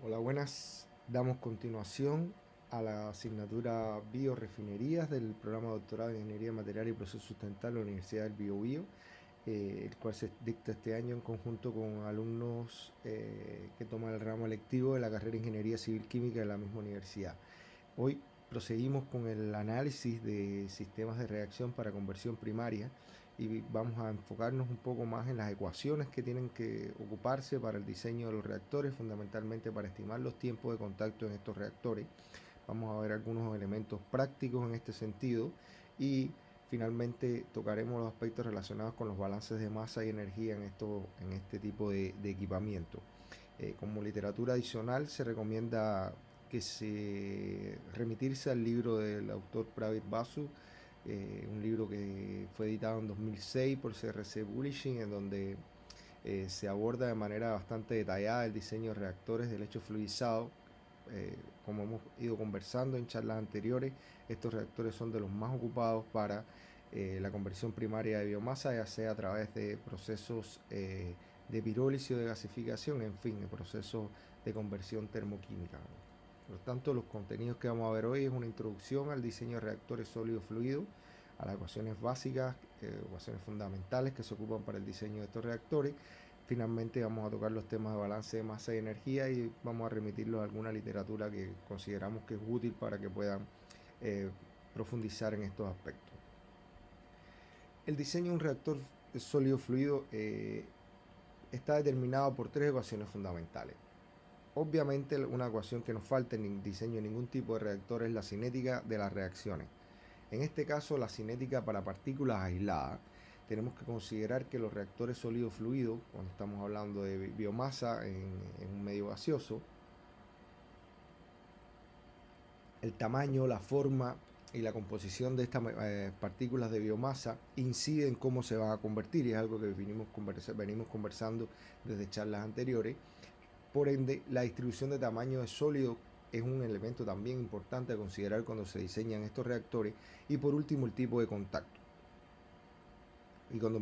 Hola, buenas. Damos continuación a la asignatura Biorefinerías del programa de doctorado en Ingeniería Material y Procesos Sustentables de la Universidad del Biobío, el cual se dicta este año en conjunto con alumnos que toman el ramo electivo de la carrera de Ingeniería Civil Química de la misma universidad. Hoy proseguimos con el análisis de sistemas de reacción para conversión primaria y vamos a enfocarnos un poco más en las ecuaciones que tienen que ocuparse para el diseño de los reactores, fundamentalmente para estimar los tiempos de contacto en estos reactores. Vamos a ver algunos elementos prácticos en este sentido y finalmente tocaremos los aspectos relacionados con los balances de masa y energía en este tipo de equipamiento. Como literatura adicional se recomienda que se remitirse al libro del autor Praveer Basu, un libro que fue editado en 2006 por CRC Publishing, en donde se aborda de manera bastante detallada el diseño de reactores de lecho fluidizado. Como hemos ido conversando en charlas anteriores, estos reactores son de los más ocupados para la conversión primaria de biomasa, ya sea a través de procesos de pirólisis o de gasificación, en fin, de procesos de conversión termoquímica. Por lo tanto, los contenidos que vamos a ver hoy es una introducción al diseño de reactores sólido-fluido, a las ecuaciones básicas, ecuaciones fundamentales que se ocupan para el diseño de estos reactores. Finalmente vamos a tocar los temas de balance de masa y energía y vamos a remitirlos a alguna literatura que consideramos que es útil para que puedan eh, profundizar en estos aspectos. El diseño de un reactor sólido fluido está determinado por tres ecuaciones fundamentales. Obviamente una ecuación que nos falta en el diseño de ningún tipo de reactor es la cinética de las reacciones. En este caso, la cinética para partículas aisladas. Tenemos que considerar que los reactores sólidos fluidos, cuando estamos hablando de biomasa en un medio gaseoso, el tamaño, la forma y la composición de estas partículas de biomasa incide en cómo se van a convertir, y es algo que venimos conversando desde charlas anteriores. Por ende, la distribución de tamaño de sólido es un elemento también importante a considerar cuando se diseñan estos reactores. Y por último, el tipo de contacto. Y cuando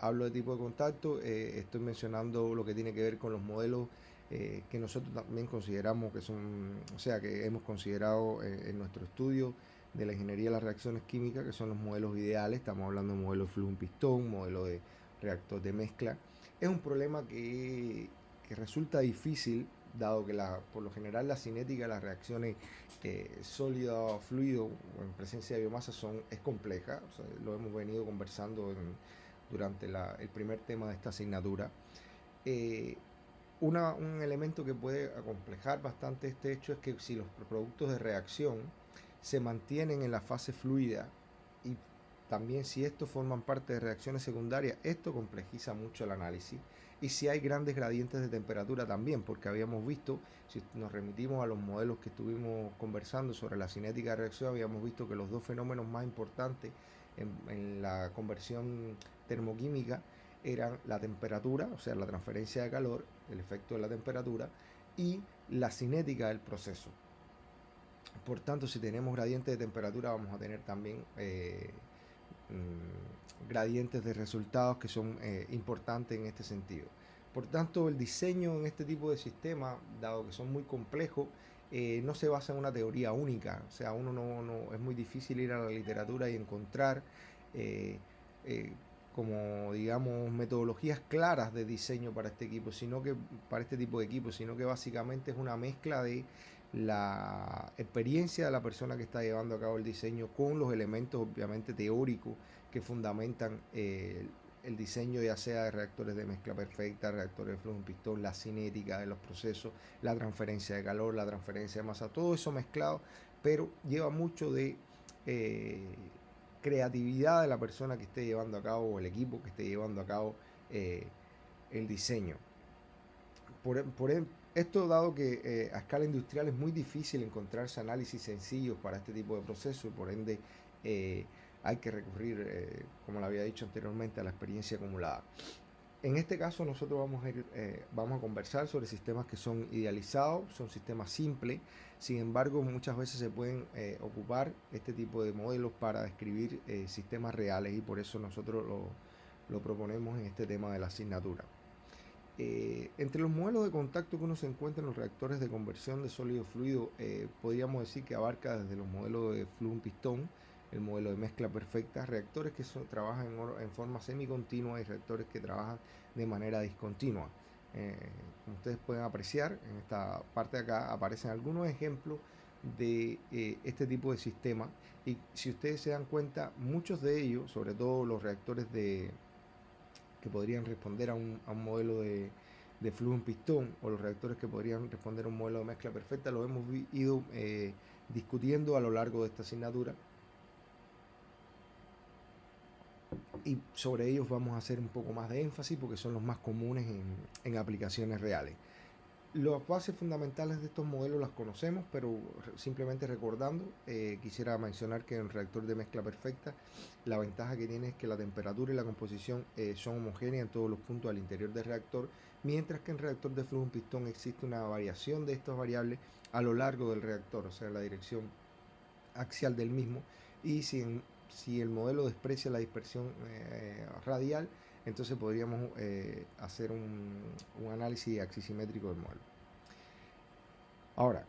hablo de tipo de contacto, estoy mencionando lo que tiene que ver con los modelos que nosotros también consideramos que son, o sea, que hemos considerado en nuestro estudio de la ingeniería de las reacciones químicas, que son los modelos ideales. Estamos hablando de modelo de flujo en pistón, modelo de reactor de mezcla. Es un problema que resulta difícil, dado que por lo general la cinética de las reacciones sólido, fluido o en presencia de biomasa es compleja. O sea, lo hemos venido conversando durante el primer tema de esta asignatura. Eh, un elemento que puede acomplejar bastante este hecho es que si los productos de reacción se mantienen en la fase fluida y también si estos forman parte de reacciones secundarias, esto complejiza mucho el análisis. Y si hay grandes gradientes de temperatura también, porque habíamos visto, si nos remitimos a los modelos que estuvimos conversando sobre la cinética de reacción, habíamos visto que los dos fenómenos más importantes en la conversión termoquímica eran la temperatura, o sea, la transferencia de calor, el efecto de la temperatura, y la cinética del proceso. Por tanto, si tenemos gradientes de temperatura, vamos a tener también gradientes de resultados que son importantes en este sentido. Por tanto, el diseño en este tipo de sistemas, dado que son muy complejos, no se basa en una teoría única. O sea, es muy difícil ir a la literatura y encontrar eh, eh, como digamos metodologías claras de diseño para este equipo, sino que para este tipo de equipo, sino que básicamente es una mezcla de la experiencia de la persona que está llevando a cabo el diseño con los elementos obviamente teóricos que fundamentan el diseño, ya sea de reactores de mezcla perfecta, reactores de flujo en pistón, la cinética de los procesos, la transferencia de calor, la transferencia de masa, todo eso mezclado, pero lleva mucho de eh, creatividad de la persona que esté llevando a cabo o el equipo que esté llevando a cabo eh, el diseño. Por esto dado que a escala industrial es muy difícil encontrarse análisis sencillos para este tipo de procesos y por ende eh, hay que recurrir, como lo había dicho anteriormente, a la experiencia acumulada. En este caso nosotros vamos a conversar sobre sistemas que son idealizados, son sistemas simples. Sin embargo, muchas veces se pueden ocupar este tipo de modelos para describir sistemas reales y por eso nosotros lo proponemos en este tema de la asignatura. Entre los modelos de contacto que uno se encuentra en los reactores de conversión de sólido fluido, podríamos decir que abarca desde los modelos de flujo-pistón, el modelo de mezcla perfecta, reactores que trabajan en forma semicontinua y reactores que trabajan de manera discontinua. Como ustedes pueden apreciar, en esta parte de acá aparecen algunos ejemplos de este tipo de sistema, y si ustedes se dan cuenta, muchos de ellos, sobre todo los reactores que podrían responder a un modelo de flujo en pistón, o los reactores que podrían responder a un modelo de mezcla perfecta, lo hemos ido discutiendo a lo largo de esta asignatura, y sobre ellos vamos a hacer un poco más de énfasis porque son los más comunes en aplicaciones reales. Las bases fundamentales de estos modelos las conocemos, pero simplemente recordando, quisiera mencionar que en el reactor de mezcla perfecta la ventaja que tiene es que la temperatura y la composición son homogéneas en todos los puntos al interior del reactor, mientras que en el reactor de flujo en pistón existe una variación de estas variables a lo largo del reactor, o sea, la dirección axial del mismo, y si el modelo desprecia la dispersión radial, entonces podríamos hacer un análisis axisimétrico del modelo. Ahora,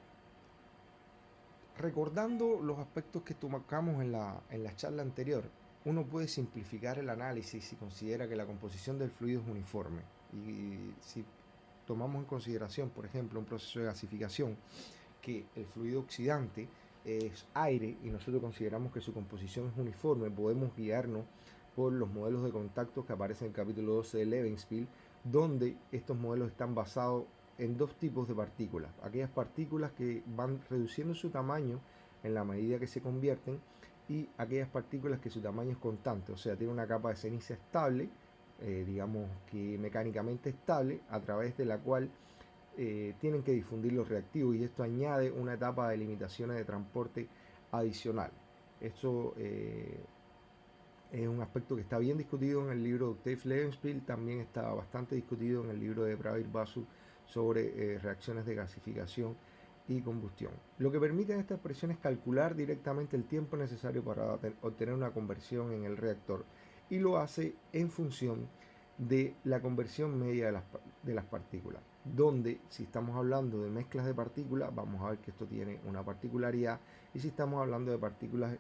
recordando los aspectos que tocamos en la charla anterior, uno puede simplificar el análisis si considera que la composición del fluido es uniforme. Y si tomamos en consideración, por ejemplo, un proceso de gasificación, que el fluido oxidante es aire y nosotros consideramos que su composición es uniforme, podemos guiarnos por los modelos de contacto que aparecen en el capítulo 12 de Levenspiel, donde estos modelos están basados en dos tipos de partículas: aquellas partículas que van reduciendo su tamaño en la medida que se convierten, y aquellas partículas que su tamaño es constante, o sea, tiene una capa de ceniza estable, digamos que mecánicamente estable, a través de la cual tienen que difundir los reactivos, y esto añade una etapa de limitaciones de transporte adicional. Esto es un aspecto que está bien discutido en el libro de Octave Levenspiel, también está bastante discutido en el libro de Pravir Basu sobre reacciones de gasificación y combustión. Lo que permite esta expresión es calcular directamente el tiempo necesario para obtener una conversión en el reactor, y lo hace en función de la conversión media de las partículas, donde si estamos hablando de mezclas de partículas, vamos a ver que esto tiene una particularidad, y si estamos hablando de partículas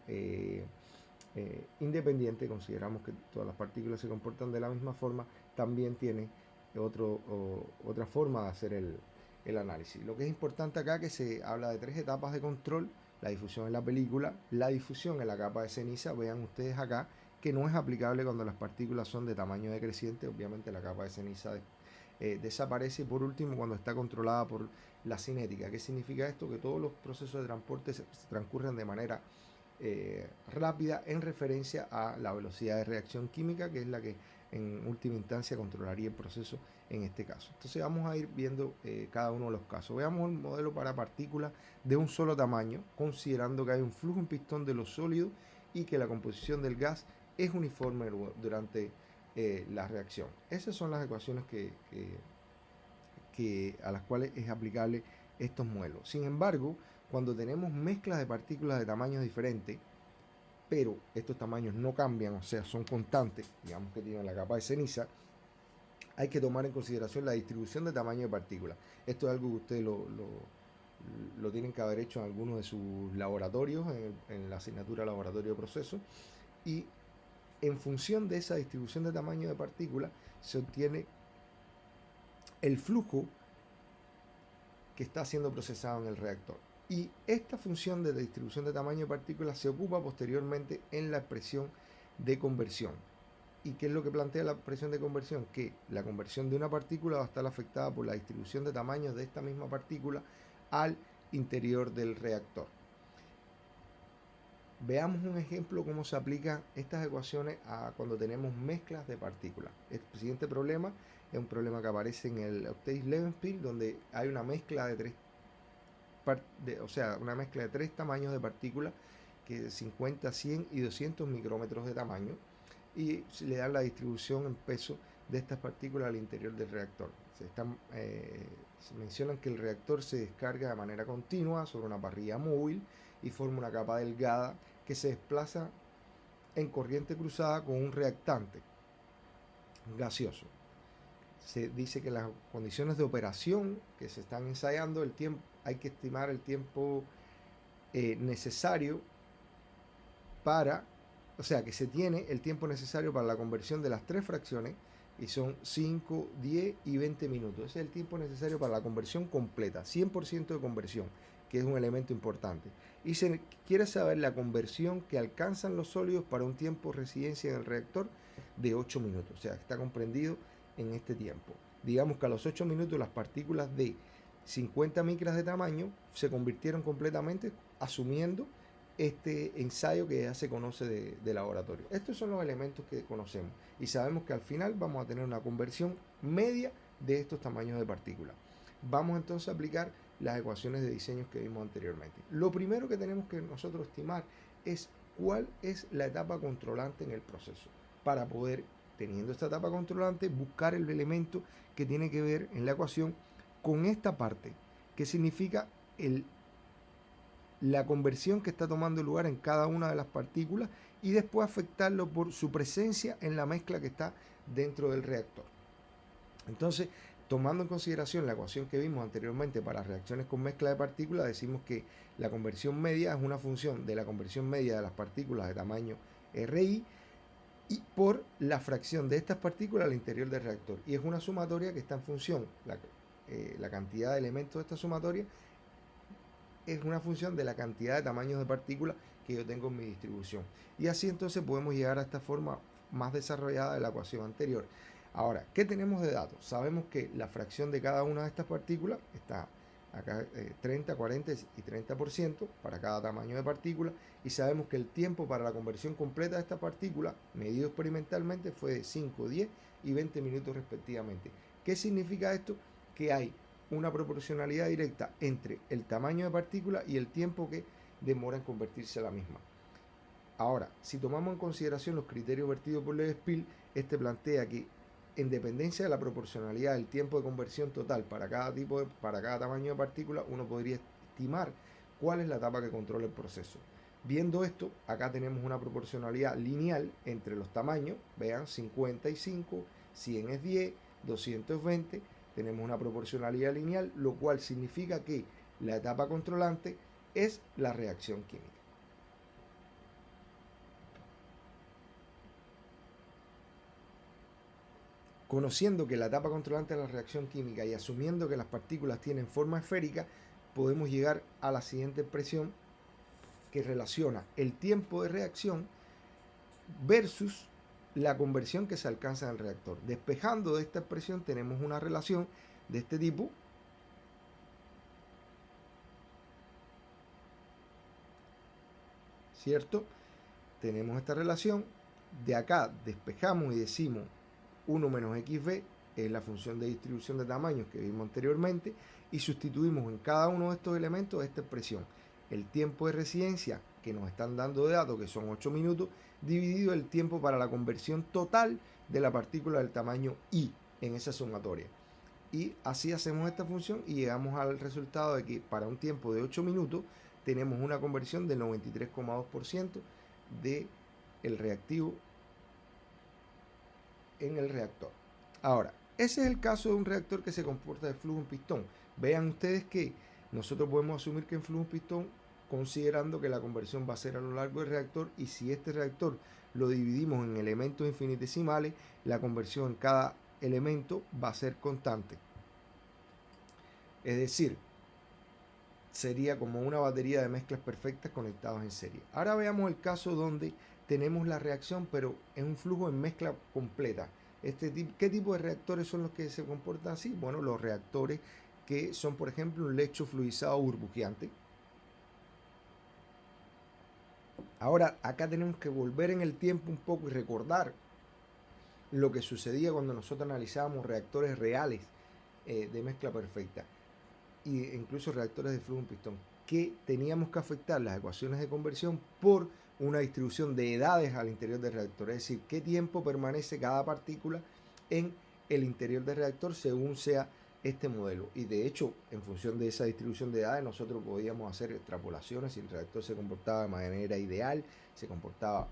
independiente, consideramos que todas las partículas se comportan de la misma forma, también tiene otra forma de hacer el análisis. Lo que es importante acá es que se habla de tres etapas de control: la difusión en la película, la difusión en la capa de ceniza. Vean ustedes acá que no es aplicable cuando las partículas son de tamaño decreciente, obviamente la capa de ceniza desaparece. Y por último, cuando está controlada por la cinética. ¿Qué significa esto? Que todos los procesos de transporte se transcurren de manera rápida en referencia a la velocidad de reacción química, que es la que en última instancia controlaría el proceso en este caso. Entonces vamos a ir viendo cada uno de los casos. Veamos el modelo para partículas de un solo tamaño, considerando que hay un flujo en pistón de los sólidos y que la composición del gas es uniforme durante la reacción. Esas son las ecuaciones a las cuales es aplicable estos modelos. Sin embargo, cuando tenemos mezclas de partículas de tamaños diferentes, pero estos tamaños no cambian, o sea, son constantes, digamos que tienen la capa de ceniza, hay que tomar en consideración la distribución de tamaño de partículas. Esto es algo que ustedes lo tienen que haber hecho en algunos de sus laboratorios, en la asignatura laboratorio de procesos, y en función de esa distribución de tamaño de partículas se obtiene el flujo que está siendo procesado en el reactor. Y esta función de distribución de tamaño de partículas se ocupa posteriormente en la expresión de conversión. ¿Y qué es lo que plantea la expresión de conversión? Que la conversión de una partícula va a estar afectada por la distribución de tamaños de esta misma partícula al interior del reactor. Veamos un ejemplo cómo se aplican estas ecuaciones a cuando tenemos mezclas de partículas. El siguiente problema es un problema que aparece en el Octave Levenspiel, donde hay una mezcla de una mezcla de tres tamaños de partículas, que 50, 100 y 200 micrómetros de tamaño, y se le da la distribución en peso de estas partículas al interior del reactor. Se mencionan que el reactor se descarga de manera continua sobre una parrilla móvil y forma una capa delgada que se desplaza en corriente cruzada con un reactante gaseoso. se dice que las condiciones de operación que se están ensayando, el tiempo, hay que estimar el tiempo necesario para, o sea, que se tiene el tiempo necesario para la conversión de las tres fracciones, y son 5, 10 y 20 minutos. Ese es el tiempo necesario para la conversión completa, 100% de conversión, que es un elemento importante. Y se quiere saber la conversión que alcanzan los sólidos para un tiempo de residencia en el reactor de 8 minutos, o sea, está comprendido en este tiempo. Digamos que a los 8 minutos las partículas de 50 micras de tamaño se convirtieron completamente, asumiendo este ensayo que ya se conoce de laboratorio. Estos son los elementos que conocemos y sabemos que al final vamos a tener una conversión media de estos tamaños de partículas. Vamos entonces a aplicar las ecuaciones de diseño que vimos anteriormente. Lo primero que tenemos que nosotros estimar es cuál es la etapa controlante en el proceso, para poder, teniendo esta etapa controlante, buscar el elemento que tiene que ver en la ecuación con esta parte, que significa la conversión que está tomando lugar en cada una de las partículas, y después afectarlo por su presencia en la mezcla que está dentro del reactor. Entonces, tomando en consideración la ecuación que vimos anteriormente para reacciones con mezcla de partículas, decimos que la conversión media es una función de la conversión media de las partículas de tamaño RI y por la fracción de estas partículas al interior del reactor. Y es una sumatoria que está en función, la cantidad de elementos de esta sumatoria es una función de la cantidad de tamaños de partículas que yo tengo en mi distribución. Y así entonces podemos llegar a esta forma más desarrollada de la ecuación anterior. Ahora, ¿qué tenemos de datos? Sabemos que la fracción de cada una de estas partículas está acá 30, 40 y 30% para cada tamaño de partícula, y sabemos que el tiempo para la conversión completa de esta partícula, medido experimentalmente, fue de 5, 10 y 20 minutos respectivamente. ¿Qué significa esto? Que hay una proporcionalidad directa entre el tamaño de partícula y el tiempo que demora en convertirse a la misma. Ahora, si tomamos en consideración los criterios vertidos por Levi-Spitz, este plantea que en dependencia de la proporcionalidad del tiempo de conversión total para cada tamaño de partícula, uno podría estimar cuál es la etapa que controla el proceso. Viendo esto, acá tenemos una proporcionalidad lineal entre los tamaños, vean, 55, 100 es 10, 200 es 20, tenemos una proporcionalidad lineal, lo cual significa que la etapa controlante es la reacción química. Conociendo que la etapa controlante es la reacción química y asumiendo que las partículas tienen forma esférica, podemos llegar a la siguiente expresión que relaciona el tiempo de reacción versus la conversión que se alcanza en el reactor. Despejando de esta expresión tenemos una relación de este tipo, ¿cierto? Tenemos esta relación, de acá despejamos y decimos 1 menos xb es la función de distribución de tamaños que vimos anteriormente, y sustituimos en cada uno de estos elementos esta expresión, el tiempo de residencia que nos están dando de datos, que son 8 minutos, dividido el tiempo para la conversión total de la partícula del tamaño I en esa sumatoria. Y así hacemos esta función y llegamos al resultado de que para un tiempo de 8 minutos tenemos una conversión del 93,2% del reactivo en el reactor. Ahora, ese es el caso de un reactor que se comporta de flujo en pistón. Vean ustedes que nosotros podemos asumir que en flujo en pistón, considerando que la conversión va a ser a lo largo del reactor, y si este reactor lo dividimos en elementos infinitesimales, la conversión en cada elemento va a ser constante. Es decir, sería como una batería de mezclas perfectas conectadas en serie. Ahora veamos el caso donde tenemos la reacción, pero es un flujo en mezcla completa. ¿Qué tipo de reactores son los que se comportan así? Bueno, los reactores que son, por ejemplo, un lecho fluidizado burbujeante. Ahora, acá tenemos que volver en el tiempo un poco y recordar lo que sucedía cuando nosotros analizábamos reactores reales de mezcla perfecta, e incluso reactores de flujo en pistón, que teníamos que afectar las ecuaciones de conversión por una distribución de edades al interior del reactor, es decir, qué tiempo permanece cada partícula en el interior del reactor según sea este modelo. Y de hecho, en función de esa distribución de edades, nosotros podíamos hacer extrapolaciones si el reactor se comportaba de manera ideal, se comportaba,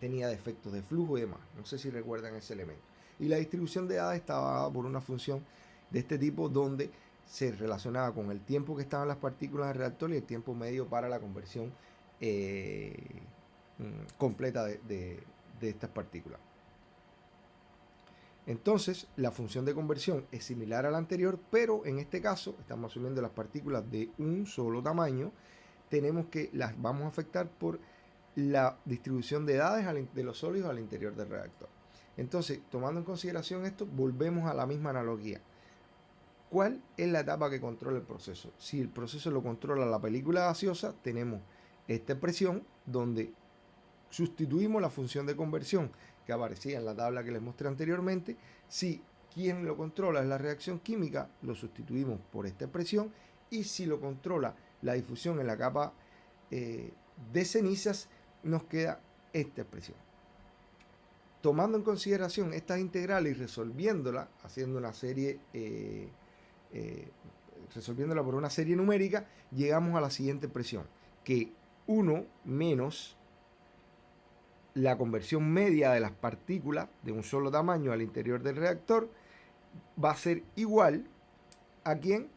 tenía defectos de flujo y demás. No sé si recuerdan ese elemento. Y la distribución de edades estaba dada por una función de este tipo donde se relacionaba con el tiempo que estaban las partículas en el reactor y el tiempo medio para la conversión completa de estas partículas. Entonces, la función de conversión es similar a la anterior, pero en este caso estamos asumiendo las partículas de un solo tamaño. Tenemos que las vamos a afectar por la distribución de edades de los sólidos al interior del reactor. Entonces, tomando en consideración esto, volvemos a la misma analogía. ¿Cuál es la etapa que controla el proceso? Si el proceso lo controla la película gaseosa, tenemos esta expresión donde sustituimos la función de conversión que aparecía en la tabla que les mostré anteriormente. Si quien lo controla es la reacción química, lo sustituimos por esta expresión, y si lo controla la difusión en la capa de cenizas, nos queda esta expresión. Tomando en consideración estas integrales y resolviéndola, haciendo una serie, resolviéndola por una serie numérica, llegamos a la siguiente expresión, que 1 menos la conversión media de las partículas de un solo tamaño al interior del reactor va a ser igual a ¿quién?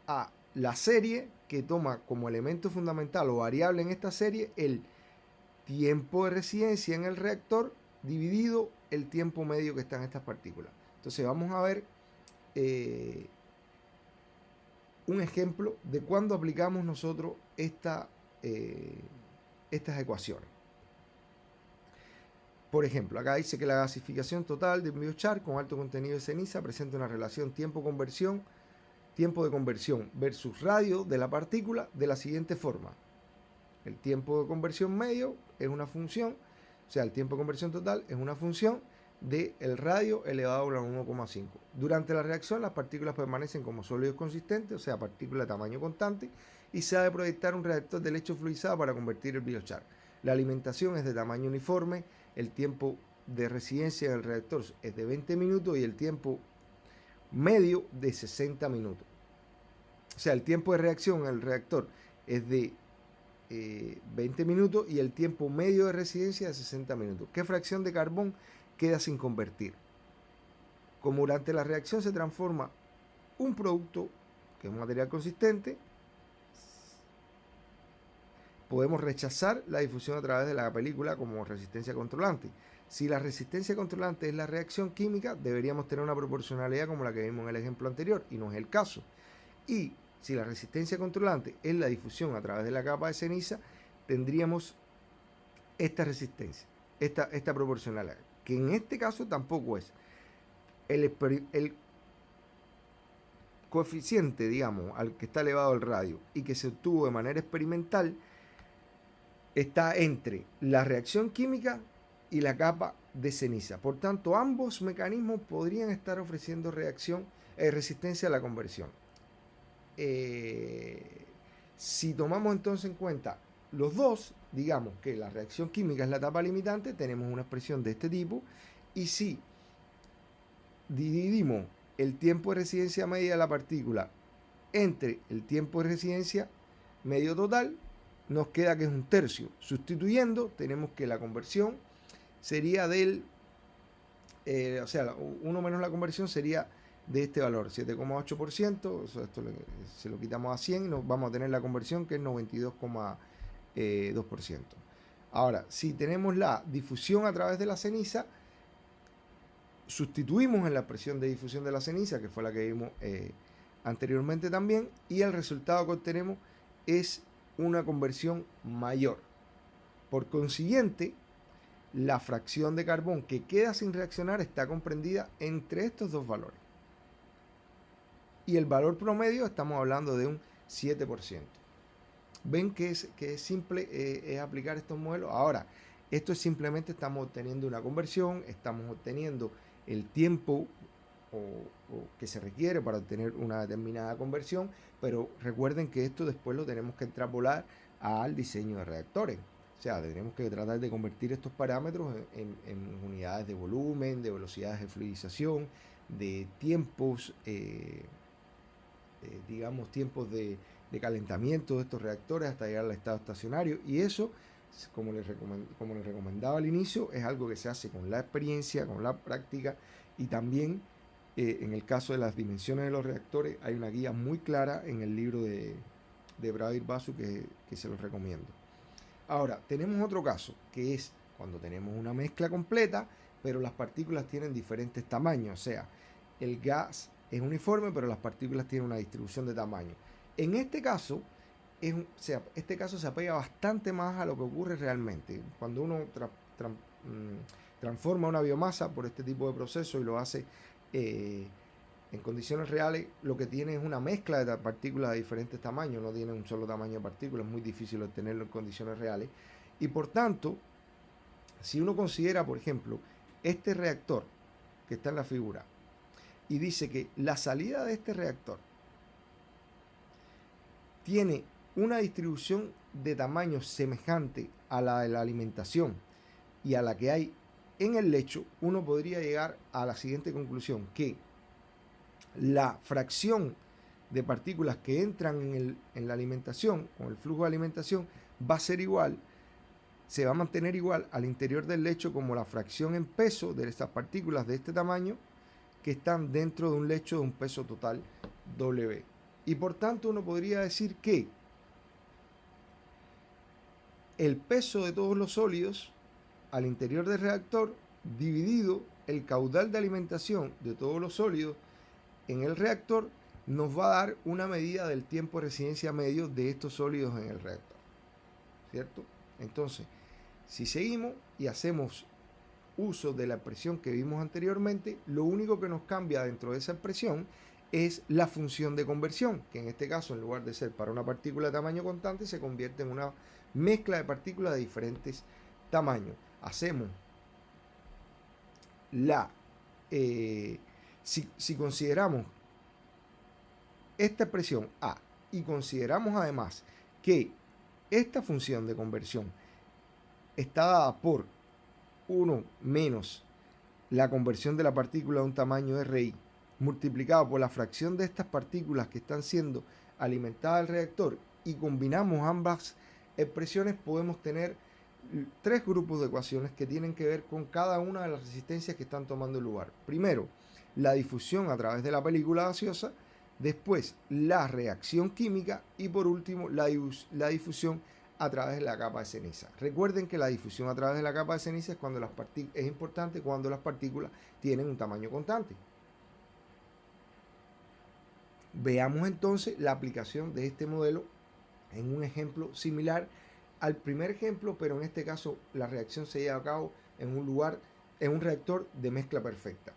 A la serie que toma como elemento fundamental o variable en esta serie el tiempo de residencia en el reactor dividido el tiempo medio que están estas partículas. Entonces vamos a ver un ejemplo de cuando aplicamos nosotros estas ecuaciones. Por ejemplo, acá dice que la gasificación total de un biochar con alto contenido de ceniza presenta una relación tiempo de conversión versus radio de la partícula de la siguiente forma. El tiempo de conversión medio es una función, o sea, el tiempo de conversión total es una función del radio elevado a la 1,5. Durante la reacción, las partículas permanecen como sólidos consistentes, o sea, partículas de tamaño constante, y se ha de proyectar un reactor de lecho fluidizado para convertir el biochar. La alimentación es de tamaño uniforme, el tiempo de residencia en el reactor es de 20 minutos y el tiempo medio de 60 minutos. O sea, el tiempo de reacción en el reactor es de 20 minutos y el tiempo medio de residencia de 60 minutos. ¿Qué fracción de carbón queda sin convertir? Como durante la reacción se transforma un producto, que es un material consistente, podemos rechazar la difusión a través de la película como resistencia controlante. Si la resistencia controlante es la reacción química, deberíamos tener una proporcionalidad como la que vimos en el ejemplo anterior, y no es el caso. Y si la resistencia controlante es la difusión a través de la capa de ceniza, tendríamos esta resistencia, esta proporcionalidad, que en este caso tampoco es. El coeficiente, digamos, al que está elevado el radio y que se obtuvo de manera experimental, está entre la reacción química y la capa de ceniza. Por tanto, ambos mecanismos podrían estar ofreciendo resistencia a la conversión. Si tomamos entonces en cuenta los dos, digamos que la reacción química es la etapa limitante, tenemos una expresión de este tipo, y si dividimos el tiempo de residencia media de la partícula entre el tiempo de residencia medio total, nos queda que es un tercio. Sustituyendo, tenemos que la conversión sería del, o sea, 1 menos la conversión sería de este valor, 7,8%, esto se lo quitamos a 100 y nos vamos a tener la conversión que es 92,2%. Ahora, si tenemos la difusión a través de la ceniza, sustituimos en la presión de difusión de la ceniza, que fue la que vimos anteriormente también, y el resultado que obtenemos es una conversión mayor. Por consiguiente, la fracción de carbón que queda sin reaccionar está comprendida entre estos dos valores. Y el valor promedio estamos hablando de un 7%. Ven que es simple es aplicar estos modelos. Ahora, esto es simplemente estamos obteniendo una conversión, estamos obteniendo el tiempo que se requiere para obtener una determinada conversión, pero recuerden que esto después lo tenemos que extrapolar al diseño de reactores. O sea, tenemos que tratar de convertir estos parámetros en unidades de volumen, de velocidades de fluidización, de tiempos, digamos, tiempos de calentamiento de estos reactores hasta llegar al estado estacionario. Y eso, como les recomendaba al inicio, es algo que se hace con la experiencia, con la práctica Y también en el caso de las dimensiones de los reactores hay una guía muy clara en el libro de Bradir Basu que se los recomiendo. Ahora, tenemos otro caso, que es cuando tenemos una mezcla completa, pero las partículas tienen diferentes tamaños. O sea, el gas es uniforme, pero las partículas tienen una distribución de tamaño. En este caso, este caso se apega bastante más a lo que ocurre realmente. Cuando uno transforma una biomasa por este tipo de proceso y lo hace en condiciones reales, lo que tiene es una mezcla de partículas de diferentes tamaños, no tiene un solo tamaño de partículas, es muy difícil obtenerlo en condiciones reales. Y por tanto, si uno considera, por ejemplo, este reactor que está en la figura, y dice que la salida de este reactor tiene una distribución de tamaño semejante a la de la alimentación y a la que hay en el lecho, uno podría llegar a la siguiente conclusión, que la fracción de partículas que entran en la alimentación, con el flujo de alimentación, va a ser igual, se va a mantener igual al interior del lecho como la fracción en peso de estas partículas de este tamaño que están dentro de un lecho de un peso total W. Y por tanto uno podría decir que el peso de todos los sólidos al interior del reactor dividido el caudal de alimentación de todos los sólidos en el reactor nos va a dar una medida del tiempo de residencia medio de estos sólidos en el reactor, ¿cierto? Entonces, si seguimos y hacemos uso de la expresión que vimos anteriormente, lo único que nos cambia dentro de esa expresión es la función de conversión, que en este caso, en lugar de ser para una partícula de tamaño constante, se convierte en una mezcla de partículas de diferentes tamaños. Hacemos la... si consideramos esta expresión A y consideramos además que esta función de conversión está dada por 1 menos la conversión de la partícula de un tamaño RI multiplicado por la fracción de estas partículas que están siendo alimentadas al reactor y combinamos ambas expresiones, podemos tener 3 grupos de ecuaciones que tienen que ver con cada una de las resistencias que están tomando lugar. Primero, la difusión a través de la película gaseosa, después la reacción química y por último la difusión a través de la capa de ceniza. Recuerden que la difusión a través de la capa de ceniza es importante cuando las partículas tienen un tamaño constante. Veamos entonces la aplicación de este modelo en un ejemplo similar al primer ejemplo, pero en este caso la reacción se lleva a cabo en un reactor de mezcla perfecta.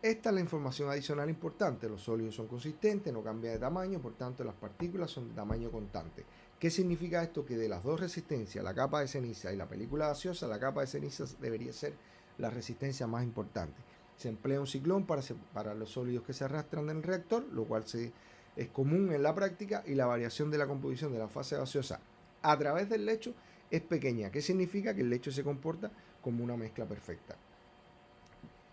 Esta es la información adicional importante. Los sólidos son consistentes, no cambian de tamaño, por tanto las partículas son de tamaño constante. ¿Qué significa esto? Que de las dos resistencias, la capa de ceniza y la película gaseosa, la capa de ceniza debería ser la resistencia más importante. Se emplea un ciclón para separar los sólidos que se arrastran en el reactor, lo cual es común en la práctica, y la variación de la composición de la fase gaseosa a través del lecho es pequeña. ¿Qué significa? Que el lecho se comporta como una mezcla perfecta.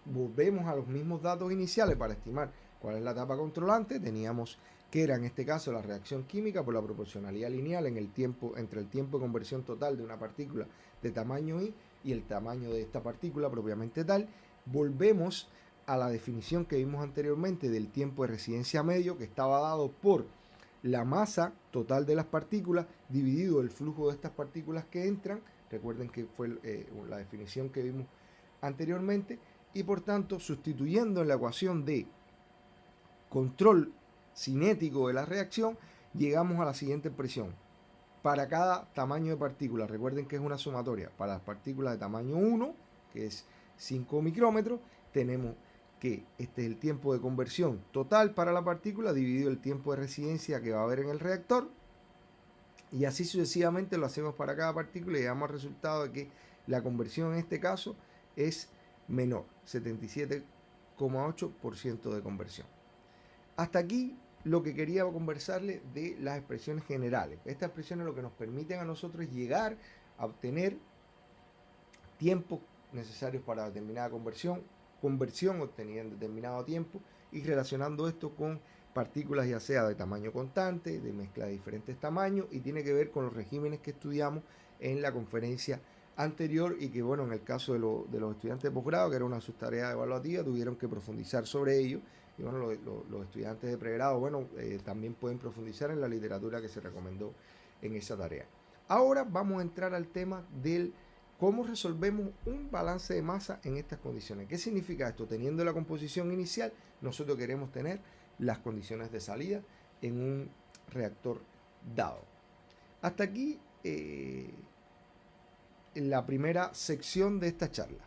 Volvemos a los mismos datos iniciales para estimar cuál es la etapa controlante. Teníamos que era en este caso la reacción química por la proporcionalidad lineal en el tiempo, entre el tiempo de conversión total de una partícula de tamaño I y el tamaño de esta partícula propiamente tal. Volvemos a la definición que vimos anteriormente del tiempo de residencia medio, que estaba dado por la masa total de las partículas dividido el flujo de estas partículas que entran. Recuerden que fue la definición que vimos anteriormente. Y por tanto, sustituyendo en la ecuación de control cinético de la reacción, llegamos a la siguiente expresión. Para cada tamaño de partícula, recuerden que es una sumatoria, para las partículas de tamaño 1, que es 5 micrómetros, tenemos que este es el tiempo de conversión total para la partícula dividido el tiempo de residencia que va a haber en el reactor. Y así sucesivamente lo hacemos para cada partícula y llegamos al resultado de que la conversión en este caso es menor, 77,8% de conversión. Hasta aquí lo que quería conversarles de las expresiones generales. Estas expresiones lo que nos permiten a nosotros llegar a obtener tiempos necesarios para determinada conversión obtenida en determinado tiempo y relacionando esto con partículas ya sea de tamaño constante, de mezcla de diferentes tamaños, y tiene que ver con los regímenes que estudiamos en la conferencia anterior y que, bueno, en el caso de los estudiantes de posgrado, que era una de sus tareas evaluativas, tuvieron que profundizar sobre ello. Y bueno, los estudiantes de pregrado, bueno, también pueden profundizar en la literatura que se recomendó en esa tarea. Ahora vamos a entrar al tema del cómo resolvemos un balance de masa en estas condiciones. ¿Qué significa esto? Teniendo la composición inicial, nosotros queremos tener las condiciones de salida en un reactor dado. Hasta aquí la primera sección de esta charla.